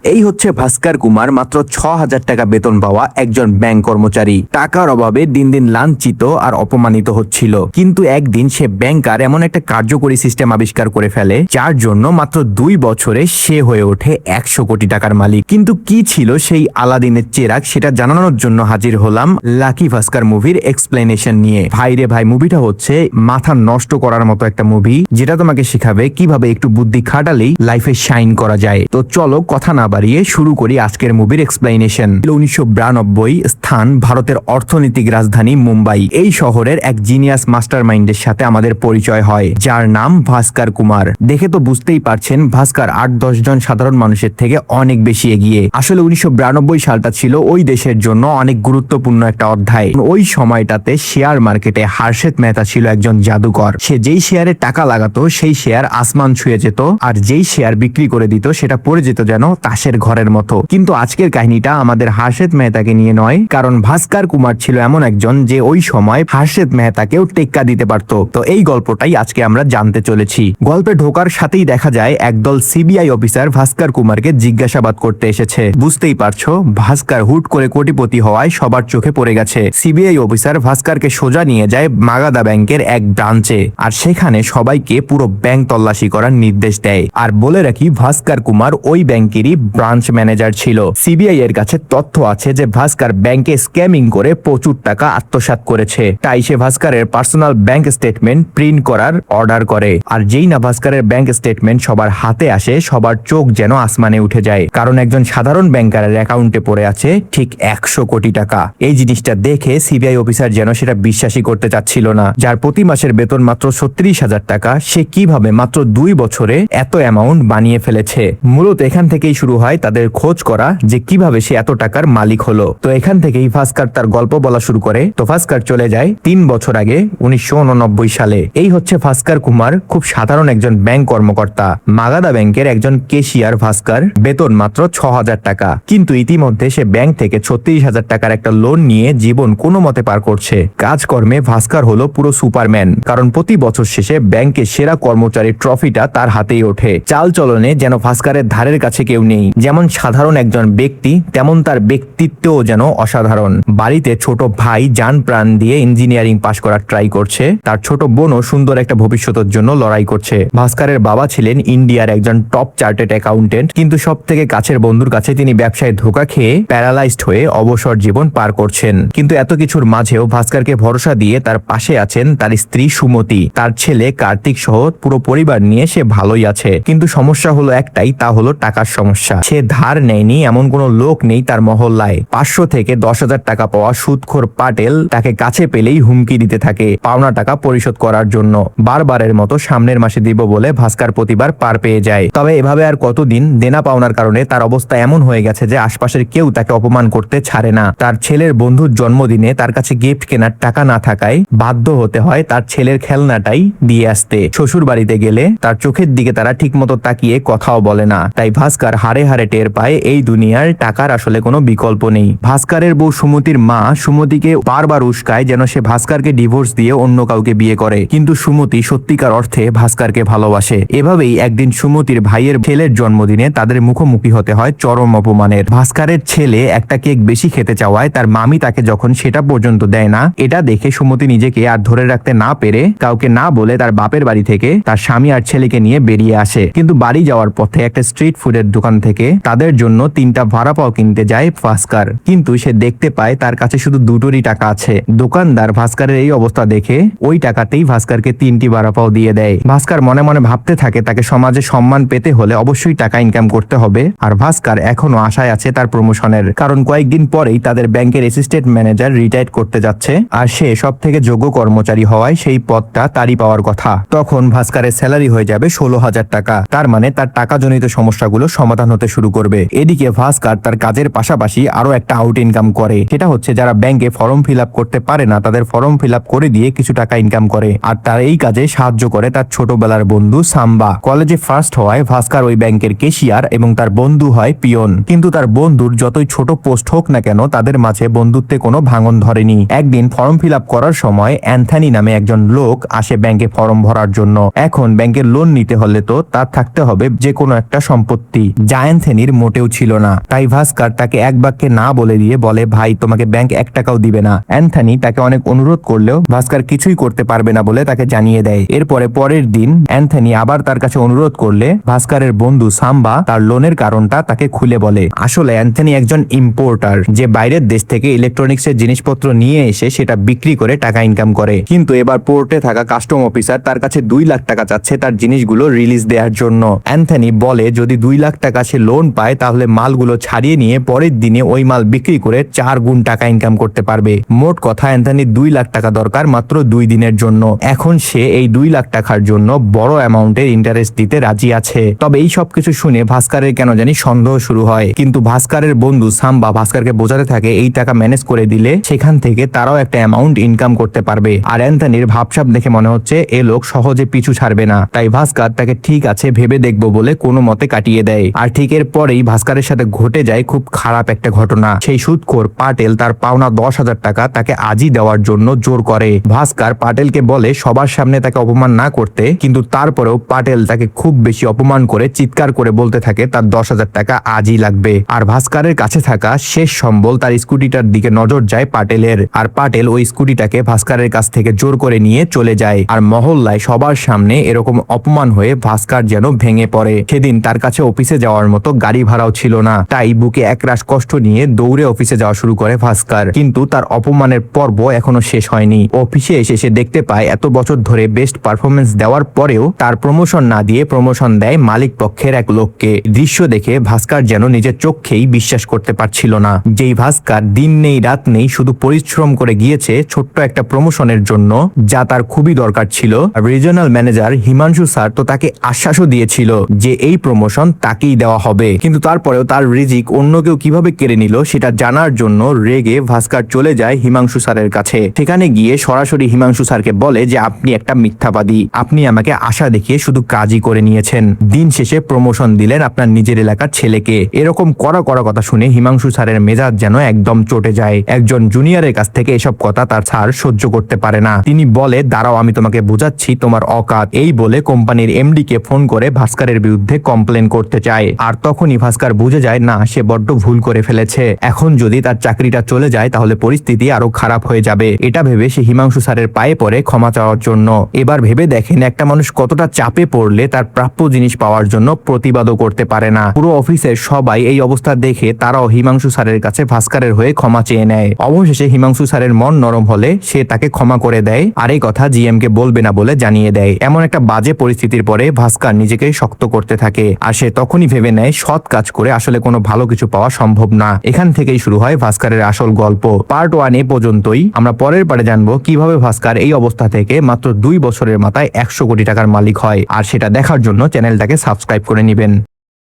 এই হচ্ছে ভাস্কর কুমার, মাত্র 6,000 টাকা বেতন পাওয়া একজন ব্যাংক কর্মচারী। টাকার অভাবে দিন দিন লাঞ্ছিত আর অপমানিত হচ্ছিল, কিন্তু একদিন সে ব্যাংকার এমন একটা কার্যকরী সিস্টেম আবিষ্কার করে ফেলে যার জন্য মাত্র 2 বছরে সে হয়ে ওঠে 100 কোটি টাকার মালিক। কিন্তু কি ছিল সেই আলাদিনের চেরাগ, সেটা জানানোর জন্য হাজির হলাম লাকি ভাস্কর মুভির এক্সপ্লেনেশন নিয়ে। ভাই রে ভাই, মুভিটা হচ্ছে মাথা নষ্ট করার মতো একটা মুভি, যেটা তোমাকে শেখাবে কিভাবে একটু বুদ্ধি খাটালেই লাইফে শাইন করা যায়। তো চলো কথা না বাড়িয়ে শুরু করি আজকের মুভির এক্সপ্লেনেশন। 1992, স্থান ভারতের অর্থনৈতিক রাজধানী মুম্বাই। এই শহরের এক জিনিয়াস মাস্টার মাইন্ডের সাথে আমাদের পরিচয় হয়, যার নাম ভাস্কর কুমার। দেখে তো বুঝতেই পারছেন ভাস্কর 8-10 জন সাধারণ মানুষের থেকে অনেক বেশি এগিয়ে। আসলে 1992 সালটা ছিল ওই দেশের জন্য অনেক গুরুত্বপূর্ণ একটা অধ্যায়। ওই সময়টাতে শেয়ার মার্কেটে হর্ষেদ মেহতা ছিল একজন জাদুকর। সে যেই শেয়ারে টাকা লাগাতো সেই শেয়ার আসমান ছুঁয়ে যেত, আর যেই শেয়ার বিক্রি করে দিত সেটা পড়ে যেত যেন তাসের ঘরের মতো। কিন্তু আজকের কাহিনীটা আমাদের হর্ষেদ মেহতাকে নিয়ে নয়, কারণ ভাস্কর কুমার ছিল এমন একজন যে ওই সময় হর্ষেদ মেহতাকেও টেক্কা দিতে পারত। তো এই গল্পটাই আজকে আমরা জানতে চলেছি। গল্পে ঢোকার সাথেই দেখা যায় একদল সিবিআই অফিসার ভাস্কর কুমারকে জিজ্ঞাসাবাদ করতে এসেছে। বুঝতেই পারছো, ভাস্কর হুট করে কোটিপতি হওয়ায় সবার চোখে পড়ে গেছে। সিবিআই অফিসার ভাস্করকে সোজা নিয়ে যায় মাগাদা ব্যাংকের এক ব্রাঞ্চে, আর সেখানে সবাইকে পুরো ব্যাংক তল্লাশি করার নির্দেশ দেয়। আর বলে রাখি, ভাস্কর কুমার ওই ব্যাংকেরই ব্রাঞ্চ ম্যানেজার ছিল। সিবিআই এর কাছে তথ্য আছে যে ভাস্কর ব্যাংকে স্ক্যামিং করে প্রচুর টাকা আত্মসাৎ করেছে। তাই সে ভাস্করের পার্সোনাল ব্যাংক স্টেটমেন্ট প্রিন্ট করার অর্ডার করে। আর যেই না ভাস্করের ব্যাংক স্টেটমেন্ট সবার হাতে আসে, সবার চোখ যেন আসমানে উঠে যায়, কারণ একজন সাধারণ ব্যাংকারের অ্যাকাউন্টে পড়ে আছে ঠিক 100 কোটি টাকা। এই জিনিসটা দেখে সিবিআই অফিসার যেন সেটা বিশ্বাসই করতে চাচ্ছিল না। যার প্রতি মাসের বেতন মাত্র 36,000 টাকা, সে কিভাবে মাত্র 2 বছরে এত অ্যামাউন্ট বানিয়ে ফেলেছে। মূলত এখান থেকেই শুরু হয় তাদের খোঁজ করা যে কিভাবে সে এত টাকার মালিক হলো। তো এখান থেকেই ভাস্কর তার গল্প বলা শুরু করে। তো ভাস্কর চলে যায় 3 বছর আগে, 1989 সালে। এই হচ্ছে ভাস্কর কুমার, খুব সাধারণ একজন ব্যাংক কর্মকর্তা। মাগাদা ব্যাংকের একজন কেশিয়ার ভাস্কর, বেতন মাত্র 6,000 টাকা। কিন্তু ইতিমধ্যে সে ব্যাংক থেকে 36,000 টাকার একটা লোন নিয়ে জীবন কোনো মতে পার করছে। কাজকর্মে ভাস্কর হলো পুরো সুপারম্যান, কারণ প্রতি বছর শেষে ব্যাংকের সেরা কর্মচারীর ট্রফিটা তার হাতেই ওঠে। চাল চলনে যেন ভাস্করের ধারের কাছে কেউ নেই। যেমন সাধারণ একজন ব্যক্তি, তেমন তার ব্যক্তিত্বও যেন অসাধারণ। বাড়িতে ছোট ভাই জান প্রাণ দিয়ে ইঞ্জিনিয়ারিং পাশ করার ট্রাই করছে। তার ছোট বোনও সুন্দর একটা ভবিষ্যতের জন্য লড়াই করছে। ভাস্করের বাবা ছিলেন ইন্ডিয়ার একজন টপ চার্টেড অ্যাকাউন্টেন্ট, কিন্তু সব থেকে কাছের বন্ধুর কাছে তিনি ব্যবসায় ধোঁকা খেয়ে প্যারালাইজড হয়ে অবসর জীবন পার করছেন। কিন্তু এত কিছুর মাঝেও ভাস্করকে ভরসা দিয়ে তার পাশে আছেন তার স্ত্রী সুমতি, তার ছেলে কার্তিক সহ পুরো পরিবার নিয়ে সে ভালোই আছে। কিন্তু সমস্যা হলো একটাই, তা হলো টাকার সমস্যা। সে ধার নেয়নি এমন কোনো লোক নেই তার মহল্লায়। 500 থেকে 10,000 টাকা পাওয়া সুদখোর পাটেল তাকে কাছে পেলেই হুমকি দিতে থাকে পাওনা টাকা পরিশোধ করার জন্য। বারবারের মতো সামনের মাসে দিব বলে ভাস্কর প্রতিবার পার পেয়ে যায়। তবে এভাবে আর কতদিন? দেনা পাওনার কারণে তার অবস্থা এমন হয়ে গেছে যে আশপাশের কেউ তাকে অপমান করতে ছাড়ে না। তার ছেলের বন্ধুর জন্মদিনে তার কাছে গিফট কেনার টাকা না থাকায় বাধ্য হতে হয় তার ছেলের খেলনাটাই দিয়ে আসতে। শ্বশুর বাড়িতে গেলে তার চোখের দিকে তারা ঠিক মতো তাকিয়ে কথাও বলে না। তাই ভাস্কর হারে হারে টের পায় এই দুনিয়ার টাকার আসলে কোনো বিকল্প নেই। ভাস্করের বউ সুমতির মা সুমতিকে বারবার উস্কায় যেন সে ভাস্করকে ডিভোর্স দিয়ে অন্য কাউকে বিয়ে করে, কিন্তু সুমতি সত্যিকার অর্থে ভাস্করকে ভালোবাসে। এভাবেই একদিন সুমতির ভাইয়ের ছেলের জন্মদিনে তাদের মুখোমুখি হতে হয় চরম অপমানের। ভাস্করের ছেলে একটা কেক বেশি খেতে চাওয়ায় তার মামি তাকে যখন সেটা পর্যন্ত দেয় না, এটা দেখে সুমতি নিজেকে আর ধরে রাখতে না পেরে কাউকে না বলে তার বাপের বাড়ি থেকে তার স্বামী আর ছেলেকে নিয়ে বেরিয়ে আসে। কিন্তু বাড়ি যাওয়ার পথে একটা স্ট্রিট ফুডের দোকান থেকে তাদের জন্য 3টা ভাড়া পাও কিনতে যায় ভাস্কর, কিন্তু সে দেখতে পায় তার কাছে শুধু 2টোরই টাকা আছে। দোকানদার ভাস্করের এই অবস্থা দেখে ওই টাকাতেই ভাস্করকে 3টি ভাড়া পাও দিয়ে দেয়। ভাস্কর মনে মনে ভাবতে থাকে তাকে সমাজে সম্মান পেতে হলে অবশ্যই টাকা ইনকাম করতে হবে। আর ভাস্কর এখনো আশায় আছে তার প্রমোশনের, কারণ কয়েকদিন পরেই তাদের ব্যাংকের অ্যাসিস্ট্যান্ট ম্যানেজার রিটায়ার করতে যাচ্ছে, আর সে সব থেকে যোগ্য কর্মচারী হওয়ায় সেই পদটা তারই পাওয়ার কথা। তখন ভাস্করের স্যালারি হয়ে যাবে 16,000 টাকা। তার মানে তার টাকাজনিত সমস্যাগুলো সমাধান হতে শুরু করবে। এদিকে ভাস্কর তার কাজের পাশাপাশি আরো একটা আউট ইনকাম করে, সেটা হচ্ছে যারা ব্যাংকে ফর্ম ফিল আপ করতে পারে না তাদের ফর্ম ফিল আপ করে দিয়ে কিছু টাকা ইনকাম করে। আর তার এই কাজে সাহায্য করে তার ছোটবেলার বন্ধু সাম্বা। কলেজে ফার্স্ট হওয়ায় ভাস্কর ওই ব্যাংকের কেশিয়ার এবং তার বন্ধু হয় পিয়ন। কিন্তু তার বন্ধুর যতই ছোট পোস্ট হোক না কেন, তাদের মাঝে বন্ধুত্বে কোনো ভাঙন ধরেনি। একদিন ফর্ম ফিল আপ করার সময় অ্যান্থনি নামে একজন লোক আসে ব্যাংকে ফর্ম ভরার জন্য। এখন ব্যাংকের লোন নিতে হলে তো তার থাকতে হবে যে কোনো একটা সম্পত্তি। জায়ান্ট অ্যান্থনির মোটেও ছিল না। তাই ভাস্কর তাকে এক বাক্যে না বলে দিয়ে বলে, ভাই তোমাকে ব্যাংক 1 টাকাও দিবে না। অ্যান্থনি তাকে অনেক অনুরোধ করলেও ভাস্কর কিছুই করতে পারবে না বলে তাকে জানিয়ে দেয়। এরপরে পরের দিন অ্যান্থনি আবার তার কাছে অনুরোধ করলে ভাস্করের বন্ধু সাম্বা তার লোনের কারণটা তাকে খুলে বলে। আসলে অ্যান্থনি একজন ইম্পোর্টার, যে বাইরের দেশ থেকে ইলেকট্রনিক্স এর জিনিসপত্র নিয়ে এসে সেটা বিক্রি করে টাকা ইনকাম করে। কিন্তু এবার পোর্টে থাকা কাস্টম অফিসার তার কাছে 2 লাখ টাকা চাচ্ছে তার জিনিসগুলো রিলিজ দেওয়ার জন্য। অ্যান্থনি বলে যদি 2 লাখ টাকা সে লোন পায় তাহলে মালগুলো ছাড়িয়ে নিয়ে পরের দিনে ওই মাল বিক্রি করে 4 গুণ টাকা ইনকাম করতে পারবে। মোট কথা অ্যান্থনি 2 লাখ টাকা দরকার মাত্র 2 দিনের জন্য। এখন সে এই 2 লাখ টাকার জন্য বড় অ্যামাউন্টের ইন্টারেস্ট দিতে রাজি আছে। তবে এই সব কিছু শুনে ভাস্করের কেন জানি সন্দেহ শুরু হয়। কিন্তু ভাস্করের বন্ধু সাম্বা ভাস্করকে বোঝাতে থাকে এই টাকা ম্যানেজ করে দিলে সেখান থেকে তারাও একটা অ্যামাউন্ট ইনকাম করতে পারবে। আর অ্যান্থনির ভাবসাব দেখে মনে হচ্ছে এ লোক সহজে পিছু ছাড়বে না। তাই ভাস্কর তাকে ঠিক আছে ভেবে দেখবো বলে কোনো মতে কাটিয়ে দেয়। আর ঠিক এর পরেই ভাস্করের সাথে ঘটে যায় খুব খারাপ একটা ঘটনা। সেই সুদখোর পাটেল তার পাওনা 10,000 টাকা তাকে আজই দেওয়ার জন্য জোর করে। ভাস্কর পাটেলকে বলে সবার সামনে তাকে অপমান না করতে, কিন্তু তারপরেও পাটেল তাকে খুব বেশি অপমান করে চিৎকার করে বলতে থাকে তার 10,000 টাকা আজই লাগবে। আর ভাস্করের কাছে থাকা শেষ সম্বল তার স্কুটিটার দিকে নজর যায় পাটেলের। আর পাটেল ওই স্কুটিটাকে ভাস্করের কাছ থেকে জোর করে নিয়ে চলে যায়। আর মহল্লায় সবার সামনে এরকম অপমান হয়ে ভাস্কর যেন ভেঙে পড়ে। সেদিন তার কাছে অফিসে যাওয়ার মতো গাড়ি ভাড়াও ছিল না। তাই বুকে একরাশ কষ্ট নিয়ে দৌড়ে অফিসে যাওয়া শুরু করে ভাস্কর। কিন্তু তার অপমানের পর্ব এখনো শেষ হয়নি। অফিসে এসে সে দেখতে পায় এত বছর ধরে বেস্ট পারফরমেন্স দেওয়ার পরেও তার প্রমোশন না দিয়ে প্রমোশন দেয় মালিক পক্ষের এক লোককে। দৃশ্য দেখে ভাস্কর যেন নিজের চোখেই বিশ্বাস করতে পারছিল না। যেই ভাস্কর দিন নেই রাত নেই শুধু পরিশ্রম করে গিয়েছে ছোট্ট একটা প্রমোশনের জন্য, যা তার খুবই দরকার ছিল। রিজিওনাল ম্যানেজার হিমাংশু স্যার তো তাকে আশ্বাসও দিয়েছিল যে এই প্রমোশন তাকেই দেওয়া হবে। কিন্তু তারপরেও তার রিজিক অন্য কেউ কিভাবে কেড়ে নিল সেটা জানার জন্য রেগে ভাস্কর চলে যায় হিমাংশু স্যারের কাছে। সেখানে গিয়ে সরাসরি হিমাংশু স্যারকে বলে যে আপনি একটা মিথ্যাবাদী, আপনি আমাকে আশা দেখিয়ে শুধু কাজই করে নিয়েছেন, দিন শেষে প্রমোশন দিলেন আপনার নিজের এলাকার ছেলেকে। এরকম কড়া কড়া কথা শুনে হিমাংশু স্যারের মেজাজ যেন একদম চটে যায়। একজন জুনিয়রের কাছ থেকে এসব কথা তার স্যার সহ্য করতে পারে না। তিনি বলে দাঁড়াও আমি তোমাকে বোঝাচ্ছি তোমার অকাত। এই বলে কোম্পানির এমডি কে ফোন করে ভাস্করের বিরুদ্ধে কমপ্লেন করতে চায়। আর তখনই ভাস্কর বুঝে যায় না সে বড্ড ভুল করে ফেলেছে। এখন যদি তার চাকরিটা চলে যায় তাহলে পরিস্থিতি আরো খারাপ হয়ে যাবে। এটা ভেবে সে হিমাংশু স্যারের পায়ে পড়ে ক্ষমা চাওয়ার জন্য। এবার ভেবে দেখেন একটা মানুষ কতটা চাপে পড়লে তার প্রাপ্য জিনিস পাওয়ার জন্য প্রতিবাদও করতে পারে না। পুরো অফিসের সবাই এই অবস্থা দেখে তারাও হিমাংশু স্যারের কাছে ভাস্করের হয়ে ক্ষমা চেয়ে নেয়। অবশেষে হিমাংশু স্যারের মন নরম হলে সে তাকে ক্ষমা করে দেয় আর এই কথা জিএম কে বলবে না বলে জানিয়ে দেয়। এমন একটা বাজে পরিস্থিতির পরে ভাস্কর নিজেকে শক্ত করতে থাকে। আর সে তখনই ভেবে নেয় সৎ কাজ করে আসলে কোনো ভালো কিছু পাওয়া সম্ভব না। এখান থেকেই শুরু হয় ভাস্করের আসল গল্প। পার্ট 1 এ পর্যন্তই। আমরা পরের পার্টে জানবো কিভাবে ভাস্কর এই অবস্থা থেকে মাত্র 2 বছরের মাথায় 100 কোটি টাকার মালিক হয়। আর সেটা দেখার জন্য চ্যানেলটাকে সাবস্ক্রাইব করে নিবেন।